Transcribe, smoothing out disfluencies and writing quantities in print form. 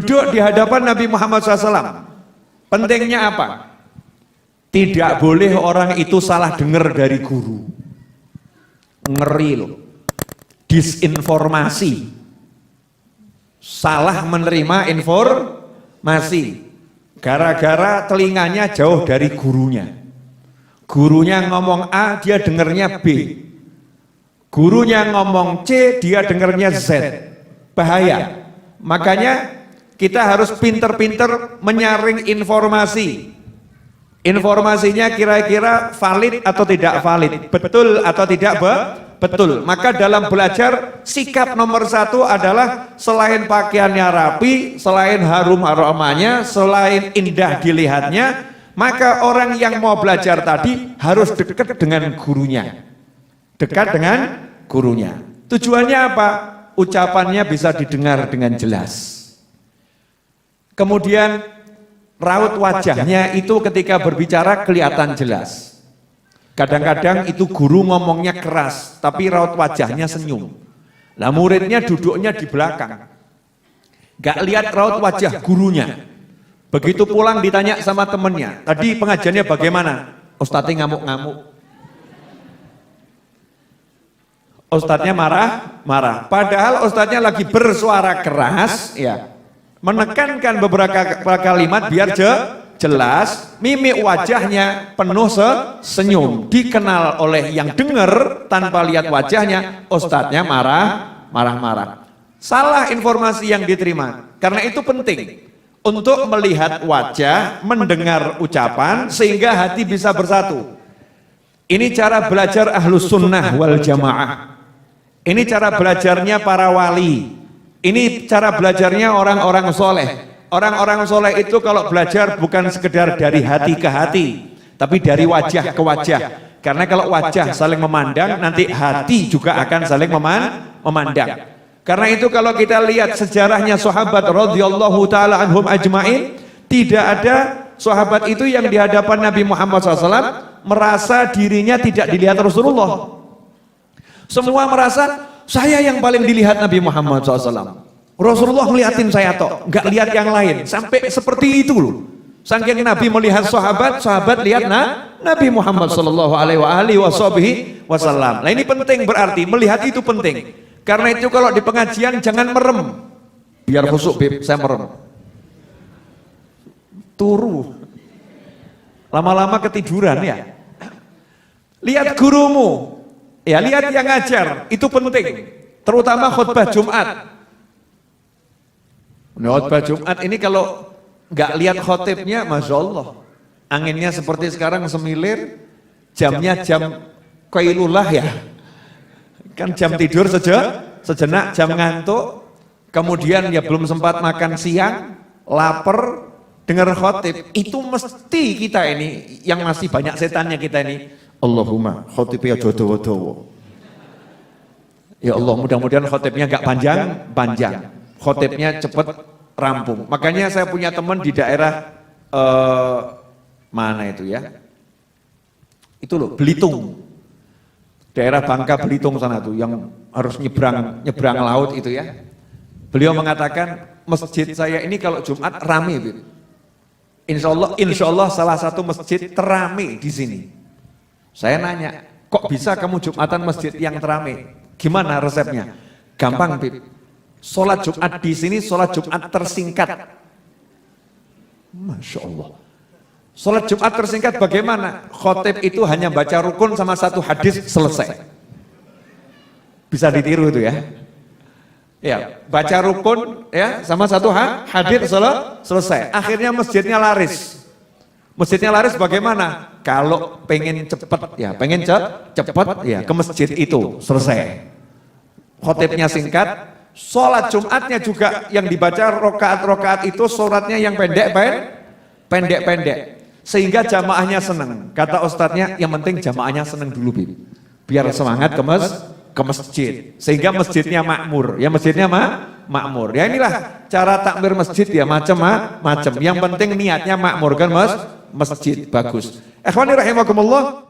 duduk di hadapan Nabi Muhammad SAW. Pentingnya apa? Tidak boleh orang itu salah dengar dari guru. Ngeri loh. Disinformasi. Salah menerima informasi. Gara-gara telinganya jauh dari gurunya. Gurunya ngomong A, dia dengarnya B. Gurunya ngomong C, dia dengarnya Z. Bahaya. Makanya kita harus pinter-pinter menyaring informasi. Informasinya kira-kira valid atau tidak valid, betul atau tidak betul. Maka dalam belajar, sikap nomor satu adalah selain pakaiannya rapi, selain harum aromanya, selain indah dilihatnya, maka orang yang mau belajar tadi harus dekat dengan gurunya. Dekat dengan gurunya. Tujuannya apa? Ucapannya bisa didengar dengan jelas. Kemudian raut wajahnya itu ketika berbicara kelihatan jelas. Kadang-kadang itu guru ngomongnya keras, tapi raut wajahnya senyum. Lah muridnya duduknya di belakang. Gak lihat raut wajah gurunya. Begitu pulang ditanya sama temennya, tadi pengajiannya bagaimana? Ustadznya ngamuk-ngamuk. Ustadznya marah. Padahal ustadznya lagi bersuara keras, ya, menekankan beberapa kalimat biar jelas, mimik wajahnya penuh senyum. Dikenal oleh yang dengar tanpa lihat wajahnya, ustadznya marah. Salah informasi yang diterima. Karena itu penting untuk melihat wajah, mendengar ucapan sehingga hati bisa bersatu. Ini cara belajar ahlus sunnah wal jamaah. Ini cara belajarnya para wali. Ini cara belajarnya orang-orang soleh. Orang-orang soleh itu kalau belajar bukan sekedar dari hati ke hati, tapi dari wajah ke wajah. Karena kalau wajah saling memandang, nanti hati juga akan saling memandang. Karena itu kalau kita lihat sejarahnya sahabat radhiyallahu taala anhum ajmain, tidak ada sahabat itu yang di hadapan Nabi Muhammad SAW merasa dirinya tidak dilihat Rasulullah. Semua merasa saya yang paling dilihat Nabi Muhammad SAW. Rasulullah ngeliatin saya toh, nggak lihat yang lain. Sampai seperti itu loh. Saking Nabi melihat sahabat, sahabat lihat Nabi Muhammad SAW. Nah ini penting, berarti melihat itu penting. Karena itu kalau di pengajian jangan merem. Biar khusuk beb, saya merem. Turu. Lama-lama ketiduran ya. Lihat gurumu. Ya, lihat yang ngajar, itu penting. Terutama khutbah Jumat. Khutbah Jumat ini kalau nggak lihat khotibnya, Masya Allah. Anginnya seperti sekarang semilir, jamnya jam qailulah ya. Kan jam tidur sejenak, jam ngantuk. Kemudian ya belum sempat makan siang, lapar, dengar khotib. Itu mesti kita ini, yang masih banyak setannya kita ini. Allahumma khotibnya jodoh-jodoh. Ya Allah, mudah-mudahan khotibnya gak panjang. Khotibnya cepat rampung. Makanya saya punya teman di daerah mana itu ya? Itu loh, Belitung. Daerah Bangka Belitung sana tuh yang harus nyebrang laut itu ya. Beliau mengatakan masjid saya ini kalau Jumat rame. Insya Allah salah satu masjid terame di sini. Saya nanya, kok bisa kamu Jumatan masjid yang terame? Gimana resepnya? Gampang, Bib. Sholat Jumat di sini, sholat Jumat tersingkat. Masya Allah. Sholat Jumat tersingkat bagaimana? Khotib itu hanya baca rukun sama satu hadis, selesai. Bisa ditiru itu ya. Ya, baca rukun ya sama satu hadis, selesai. Akhirnya masjidnya laris. Masjidnya laris bagaimana? Kalau pengen cepat ya, ke masjid itu selesai. Khotibnya singkat, sholat Jumatnya juga yang dibaca rokaat itu sholatnya yang pendek. Sehingga jamaahnya senang. Kata ustadznya, yang penting jamaahnya senang dulu, biar semangat ke masjid. Sehingga masjidnya makmur. Ya masjidnya makmur. Ya inilah cara takmir masjid ya macam-macam. Yang penting niatnya makmur kan masjid bagus. Ikhwani rahimakumullah.